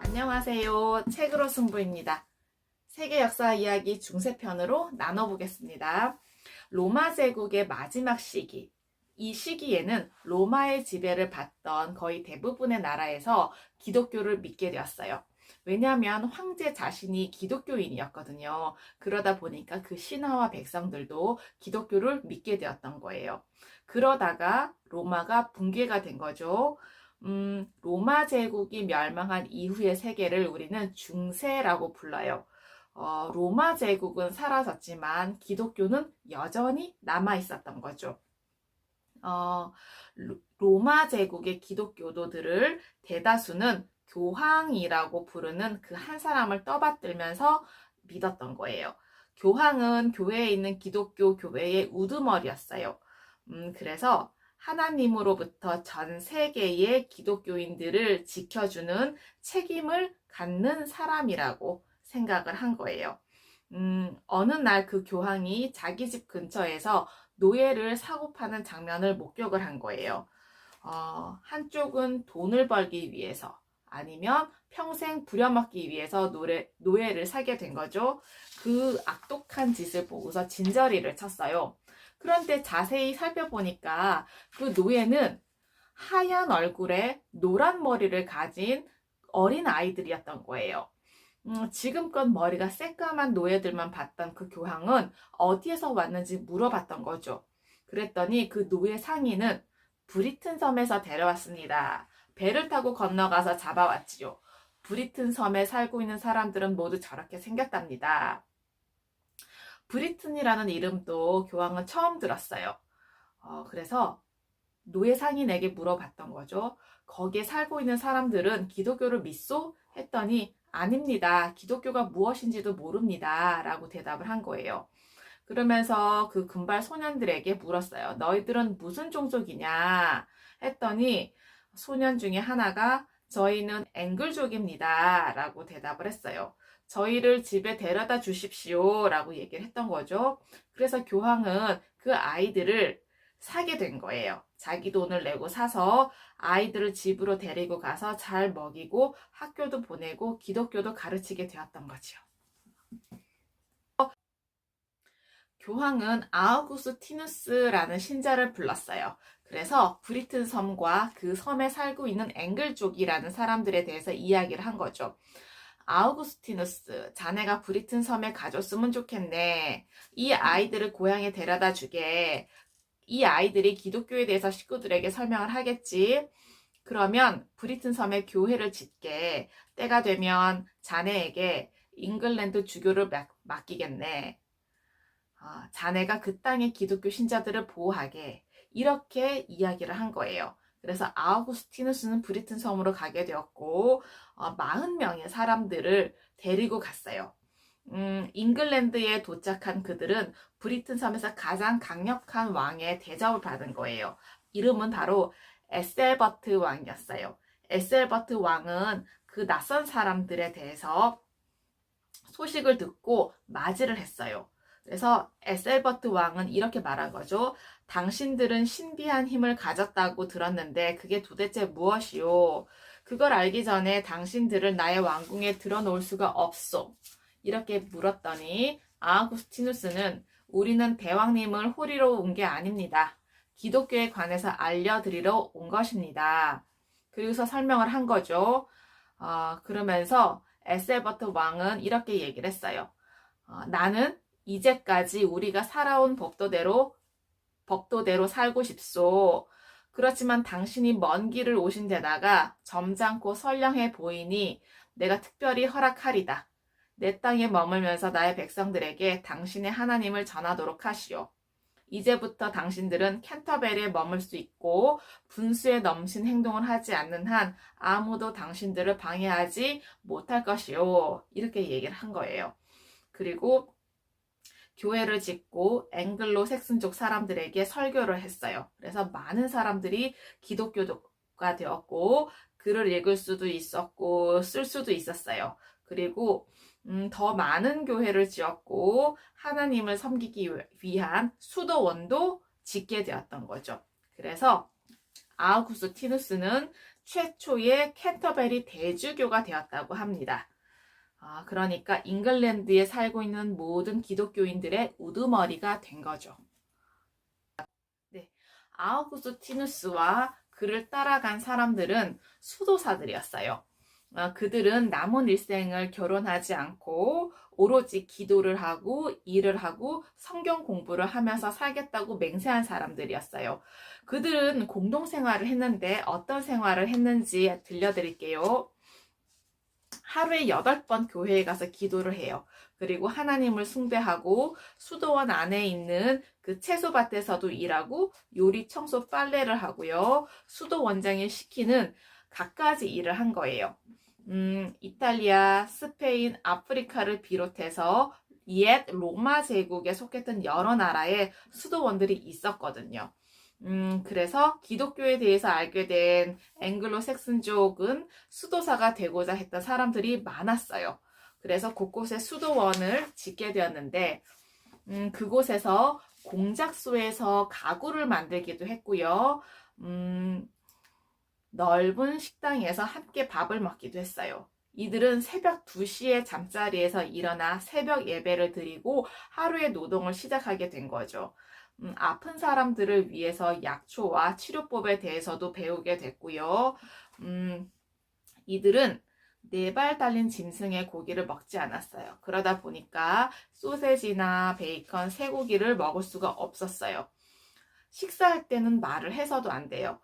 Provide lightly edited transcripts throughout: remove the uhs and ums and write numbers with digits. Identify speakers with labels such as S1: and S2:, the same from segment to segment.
S1: 안녕하세요. 책으로 승부입니다. 세계 역사 이야기 중세편으로 나눠보겠습니다. 로마 제국의 마지막 시기. 이 시기에는 로마의 지배를 받던 거의 대부분의 나라에서 기독교를 믿게 되었어요. 왜냐하면 황제 자신이 기독교인이었거든요. 그러다 보니까 그 신하와 백성들도 기독교를 믿게 되었던 거예요. 그러다가 로마가 붕괴가 된 거죠. 로마 제국이 멸망한 이후의 세계를 우리는 중세라고 불러요. 로마 제국은 사라졌지만 기독교는 여전히 남아 있었던 거죠. 로마 제국의 기독교도들을 대다수는 교황이라고 부르는 그 한 사람을 떠받들면서 믿었던 거예요. 교황은 교회에 있는 기독교 교회의 우두머리였어요. 그래서 하나님으로부터 전 세계의 기독교인들을 지켜주는 책임을 갖는 사람이라고 생각을 한 거예요. 어느 날 그 교황이 자기 집 근처에서 노예를 사고 파는 장면을 목격을 한 거예요. 한쪽은 돈을 벌기 위해서 아니면 평생 부려먹기 위해서 노예를 사게 된 거죠. 그 악독한 짓을 보고서 진저리를 쳤어요. 그런데 자세히 살펴보니까 그 노예는 하얀 얼굴에 노란 머리를 가진 어린 아이들이었던 거예요. 지금껏 머리가 새까만 노예들만 봤던 그 교황은 어디에서 왔는지 물어봤던 거죠. 그랬더니 그 노예 상인은 브리튼 섬에서 데려왔습니다. 배를 타고 건너가서 잡아왔지요. 브리튼 섬에 살고 있는 사람들은 모두 저렇게 생겼답니다. 브리튼이라는 이름도 교황은 처음 들었어요. 그래서 노예 상인에게 물어봤던 거죠. 거기에 살고 있는 사람들은 기독교를 믿소? 했더니 아닙니다. 기독교가 무엇인지도 모릅니다. 라고 대답을 한 거예요. 그러면서 그 금발 소년들에게 물었어요. 너희들은 무슨 종족이냐? 했더니 소년 중에 하나가 저희는 앵글족입니다. 라고 대답을 했어요. 저희를 집에 데려다 주십시오. 라고 얘기를 했던 거죠. 그래서 교황은 그 아이들을 사게 된 거예요. 자기 돈을 내고 사서 아이들을 집으로 데리고 가서 잘 먹이고 학교도 보내고 기독교도 가르치게 되었던 거죠. 교황은 아우구스티누스라는 신자를 불렀어요. 그래서 브리튼 섬과 그 섬에 살고 있는 앵글족이라는 사람들에 대해서 이야기를 한 거죠. 아우구스티누스, 자네가 브리튼 섬에 가줬으면 좋겠네. 이 아이들을 고향에 데려다 주게. 이 아이들이 기독교에 대해서 식구들에게 설명을 하겠지. 그러면 브리튼 섬에 교회를 짓게. 때가 되면 자네에게 잉글랜드 주교를 맡기겠네. 자네가 그 땅의 기독교 신자들을 보호하게. 이렇게 이야기를 한 거예요. 그래서 아우구스티누스는 브리튼 섬으로 가게 되었고 40명의 사람들을 데리고 갔어요. 잉글랜드에 도착한 그들은 브리튼 섬에서 가장 강력한 왕의 대접을 받은 거예요. 이름은 바로 에셀버트 왕이었어요. 에셀버트 왕은 그 낯선 사람들에 대해서 소식을 듣고 맞이를 했어요. 그래서 에셀버트 왕은 이렇게 말한 거죠. 당신들은 신비한 힘을 가졌다고 들었는데 그게 도대체 무엇이요? 그걸 알기 전에 당신들을 나의 왕궁에 들어놓을 수가 없소. 이렇게 물었더니 아우구스티누스는 우리는 대왕님을 호리러 온 게 아닙니다. 기독교에 관해서 알려드리러 온 것입니다. 그리고서 설명을 한 거죠. 그러면서 에셀버트 왕은 이렇게 얘기를 했어요. 나는 이제까지 우리가 살아온 법도대로 살고 싶소. 그렇지만 당신이 먼 길을 오신 데다가 점잖고 선량해 보이니 내가 특별히 허락하리다. 내 땅에 머물면서 나의 백성들에게 당신의 하나님을 전하도록 하시오. 이제부터 당신들은 캔터베리에 머물 수 있고 분수에 넘친 행동을 하지 않는 한 아무도 당신들을 방해하지 못할 것이오. 이렇게 얘기를 한 거예요. 그리고 교회를 짓고 앵글로 색슨족 사람들에게 설교를 했어요. 그래서 많은 사람들이 기독교가 되었고 글을 읽을 수도 있었고 쓸 수도 있었어요. 그리고 더 많은 교회를 지었고 하나님을 섬기기 위한 수도원도 짓게 되었던 거죠. 그래서 아우구스티누스는 최초의 캔터베리 대주교가 되었다고 합니다. 그러니까 잉글랜드에 살고 있는 모든 기독교인들의 우두머리가 된 거죠. 네, 아우구스티누스와 그를 따라간 사람들은 수도사들이었어요. 그들은 남은 일생을 결혼하지 않고 오로지 기도를 하고 일을 하고 성경 공부를 하면서 살겠다고 맹세한 사람들이었어요. 그들은 공동생활을 했는데 어떤 생활을 했는지 들려드릴게요. 하루에 8번 교회에 가서 기도를 해요. 그리고 하나님을 숭배하고 수도원 안에 있는 그 채소밭에서도 일하고 요리, 청소, 빨래를 하고요. 수도원장이 시키는 갖가지 일을 한 거예요. 이탈리아, 스페인, 아프리카를 비롯해서 옛 로마 제국에 속했던 여러 나라의 수도원들이 있었거든요. 그래서 기독교에 대해서 알게 된 앵글로색슨족은 수도사가 되고자 했던 사람들이 많았어요. 그래서 곳곳에 수도원을 짓게 되었는데, 그곳에서 공작소에서 가구를 만들기도 했고요. 넓은 식당에서 함께 밥을 먹기도 했어요. 이들은 새벽 2시에 잠자리에서 일어나 새벽 예배를 드리고 하루의 노동을 시작하게 된 거죠. 아픈 사람들을 위해서 약초와 치료법에 대해서도 배우게 됐고요. 이들은 4발 달린 짐승의 고기를 먹지 않았어요. 그러다 보니까 소세지나 베이컨, 쇠고기를 먹을 수가 없었어요. 식사할 때는 말을 해서도 안 돼요.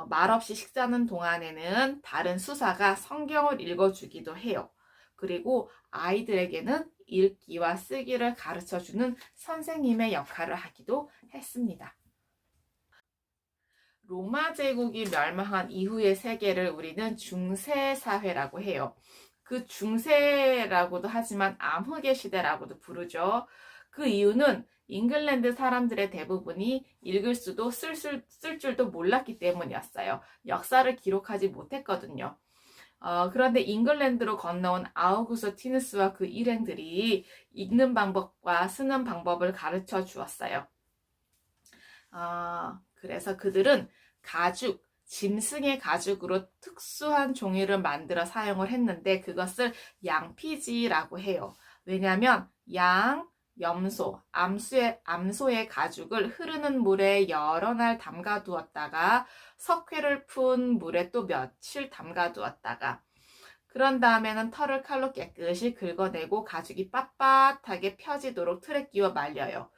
S1: 말없이 식사하는 동안에는 다른 수사가 성경을 읽어주기도 해요. 그리고 아이들에게는 읽기와 쓰기를 가르쳐주는 선생님의 역할을 하기도 했습니다. 로마 제국이 멸망한 이후의 세계를 우리는 중세사회라고 해요. 그 중세라고도 하지만 암흑의 시대라고도 부르죠. 그 이유는 잉글랜드 사람들의 대부분이 읽을 수도 쓸 줄도 몰랐기 때문이었어요. 역사를 기록하지 못했거든요. 그런데 잉글랜드로 건너온 아우구스티누스와 그 일행들이 읽는 방법과 쓰는 방법을 가르쳐 주었어요. 그래서 그들은 가죽, 짐승의 가죽으로 특수한 종이를 만들어 사용을 했는데 그것을 양피지라고 해요. 왜냐하면 양, 염소, 암소의 가죽을 흐르는 물에 여러 날 담가 두었다가 석회를 푼 물에 또 며칠 담가 두었다가 그런 다음에는 털을 칼로 깨끗이 긁어내고 가죽이 빳빳하게 펴지도록 틀에 끼워 말려요.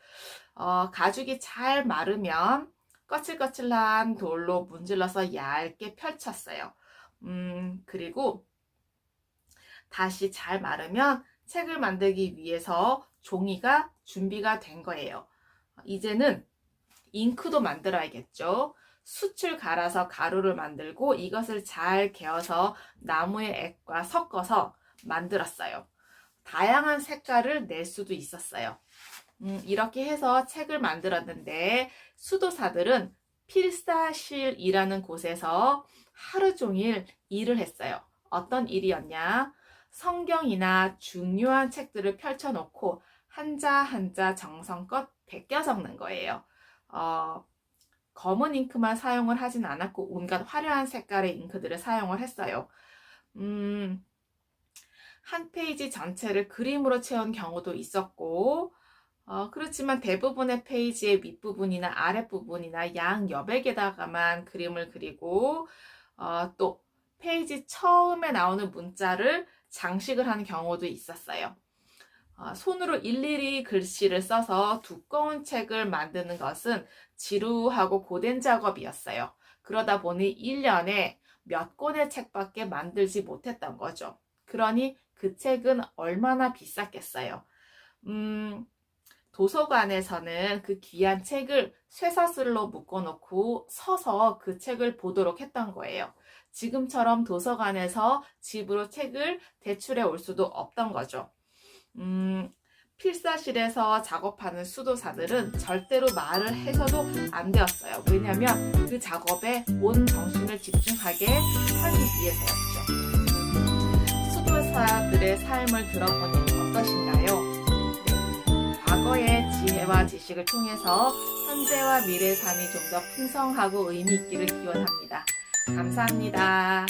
S1: 가죽이 잘 마르면 거칠거칠한 돌로 문질러서 얇게 펼쳤어요. 그리고 다시 잘 마르면 책을 만들기 위해서 종이가 준비가 된 거예요. 이제는 잉크도 만들어야겠죠. 숯을 갈아서 가루를 만들고 이것을 잘 개어서 나무의 액과 섞어서 만들었어요. 다양한 색깔을 낼 수도 있었어요. 이렇게 해서 책을 만들었는데 수도사들은 필사실이라는 곳에서 하루 종일 일을 했어요. 어떤 일이었냐? 성경이나 중요한 책들을 펼쳐놓고 한자 한자 정성껏 베껴 적는 거예요. 검은 잉크만 사용을 하진 않았고 온갖 화려한 색깔의 잉크들을 사용을 했어요. 한 페이지 전체를 그림으로 채운 경우도 있었고 그렇지만 대부분의 페이지의 윗부분이나 아랫부분이나 양옆에다가만 그림을 그리고 또 페이지 처음에 나오는 문자를 장식을 하는 경우도 있었어요. 손으로 일일이 글씨를 써서 두꺼운 책을 만드는 것은 지루하고 고된 작업이었어요. 그러다 보니 1년에 몇 권의 책밖에 만들지 못했던 거죠. 그러니 그 책은 얼마나 비쌌겠어요. 도서관에서는 그 귀한 책을 쇠사슬로 묶어놓고 서서 그 책을 보도록 했던 거예요. 지금처럼 도서관에서 집으로 책을 대출해 올 수도 없던 거죠. 필사실에서 작업하는 수도사들은 절대로 말을 해서도 안 되었어요. 왜냐하면 그 작업에 온 정신을 집중하게 하기 위해서였죠. 수도사들의 삶을 들어보니 어떠신가요? 과거의 지혜와 지혜와 지식을 통해서 현재와 미래의 삶이 좀 더 풍성하고 의미 있기를 기원합니다. 감사합니다.